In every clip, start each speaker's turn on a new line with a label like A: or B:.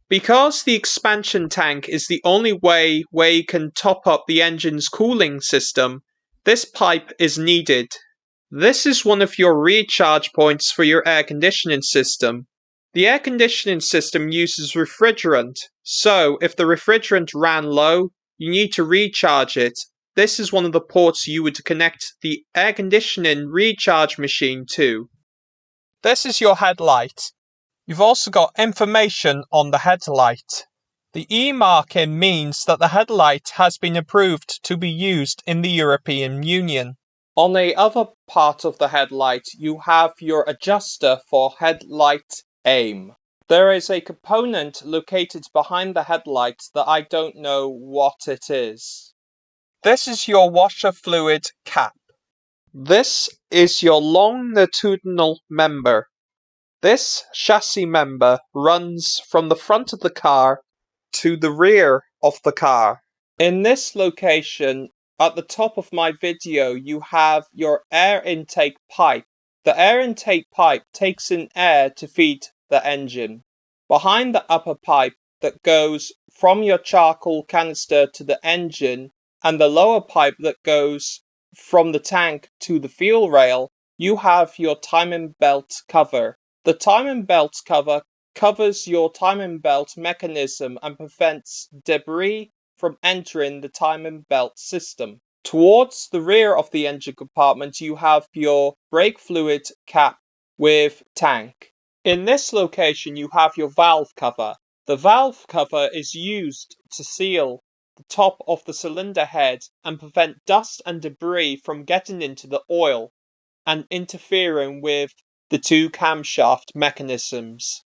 A: Because the expansion tank is the only way where you can top up the engine's cooling system, this pipe is needed. This is one of your recharge points for your air conditioning system. The air conditioning system uses refrigerant, so if the refrigerant ran low, you need to recharge it. This is one of the ports you would connect the air conditioning recharge machine to. This is your headlight. You've also got information on the headlight. The E marking means that the headlight has been approved to be used in the European Union. On the other part of the headlight, you have your adjuster for headlight aim. There is a component located behind the headlight that I don't know what it is. This is your washer fluid cap. This is your longitudinal member. This chassis member runs from the front of the car to the rear of the car. In this location, at the top of my video, you have your air intake pipe. The air intake pipe takes in air to feed the engine. Behind the upper pipe that goes from your charcoal canister to the engine, and the lower pipe that goes from the tank to the fuel rail, you have your timing belt cover. The timing belt cover covers your timing belt mechanism and prevents debris from entering the timing belt system. Towards the rear of the engine compartment, you have your brake fluid cap with tank. In this location, you have your valve cover. The valve cover is used to seal the top of the cylinder head and prevent dust and debris from getting into the oil and interfering with the two camshaft mechanisms.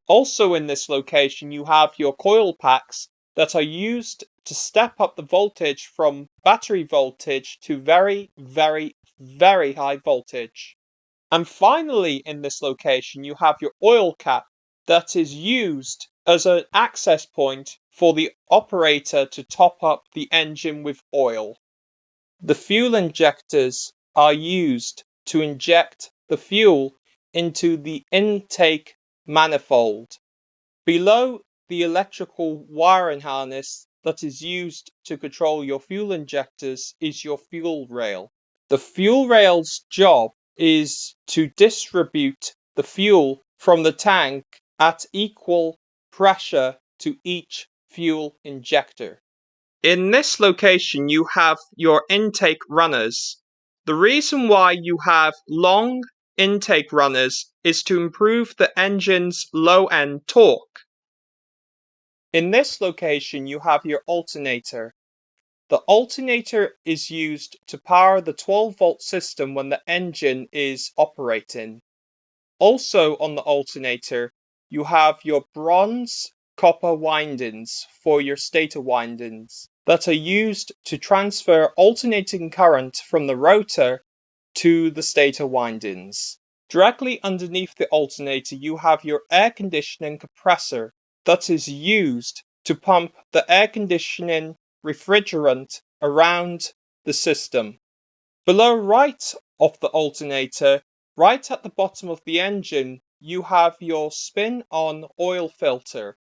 A: Also in this location, you have your coil packs that are used to step up the voltage from battery voltage to very, very, very high voltage. And finally, in this location, you have your oil cap that is used as an access point for the operator to top up the engine with oil. The fuel injectors are used to inject the fuel into the intake manifold. Below the electrical wiring harness that is used to control your fuel injectors is your fuel rail. The fuel rail's job is to distribute the fuel from the tank at equal pressure to each fuel injector. In this location, you have your intake runners. The reason why you have long intake runners is to improve the engine's low-end torque. In this location, you have your alternator. The alternator is used to power the 12-volt system when the engine is operating. Also on the alternator, you have your bronze copper windings for your stator windings that are used to transfer alternating current from the rotor to the stator windings. Directly underneath the alternator, you have your air conditioning compressor that is used to pump the air conditioning refrigerant around the system. Below right of the alternator, right at the bottom of the engine, you have your spin-on oil filter.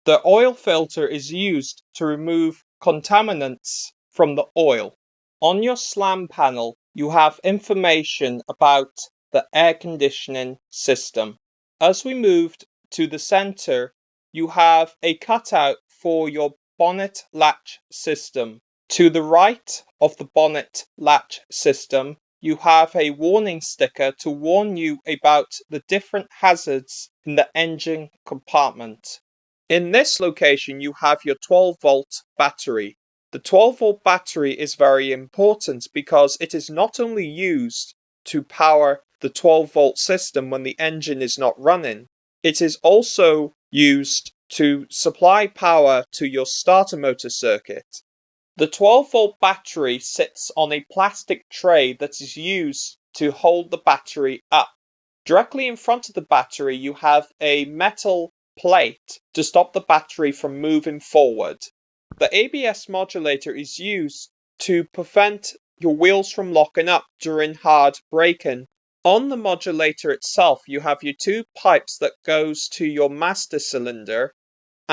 A: The oil filter is used to remove contaminants from the oil. On your slam panel, you have information about the air conditioning system. As we moved to the center, you have a cutout for your bonnet latch system. To the right of the bonnet latch system, you have a warning sticker to warn you about the different hazards in the engine compartment. In this location, you have your 12-volt battery. The 12-volt battery is very important because it is not only used to power the 12-volt system when the engine is not running, it is also used to supply power to your starter motor circuit. The 12-volt battery sits on a plastic tray that is used to hold the battery up. Directly in front of the battery, you have a metal plate to stop the battery from moving forward. The ABS modulator is used to prevent your wheels from locking up during hard braking. On the modulator itself, you have your two pipes that goes to your master cylinder,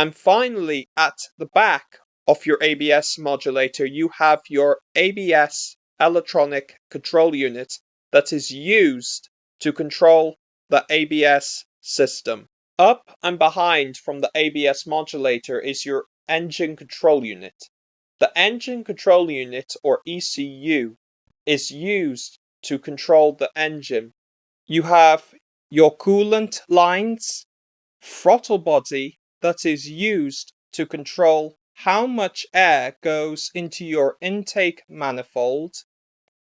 A: And finally, at the back of your ABS modulator, you have your ABS electronic control unit that is used to control the ABS system. Up and behind from the ABS modulator is your engine control unit. The engine control unit, or ECU, is used to control the engine. You have your coolant lines, throttle body that is used to control how much air goes into your intake manifold,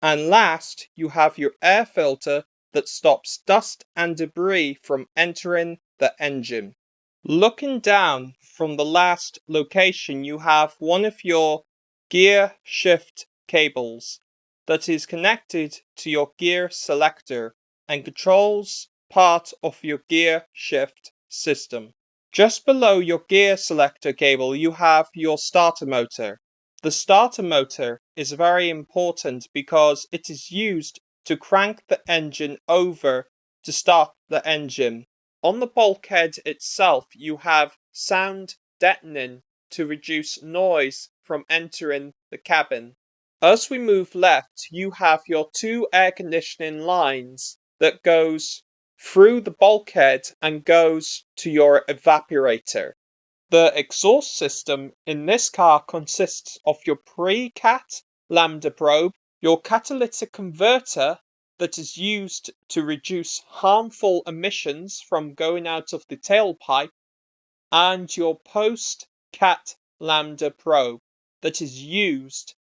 A: and last you have your air filter that stops dust and debris from entering the engine. Looking down from the last location, you have one of your gear shift cables that is connected to your gear selector and controls part of your gear shift system. Just below your gear selector cable, you have your starter motor. The starter motor is very important because it is used to crank the engine over to start the engine. On the bulkhead itself, you have sound deadening to reduce noise from entering the cabin. As we move left, you have your two air conditioning lines that goes through the bulkhead and goes to your evaporator. The exhaust system in this car consists of your pre-cat lambda probe, your catalytic converter that is used to reduce harmful emissions from going out of the tailpipe, and your post-cat lambda probe that is used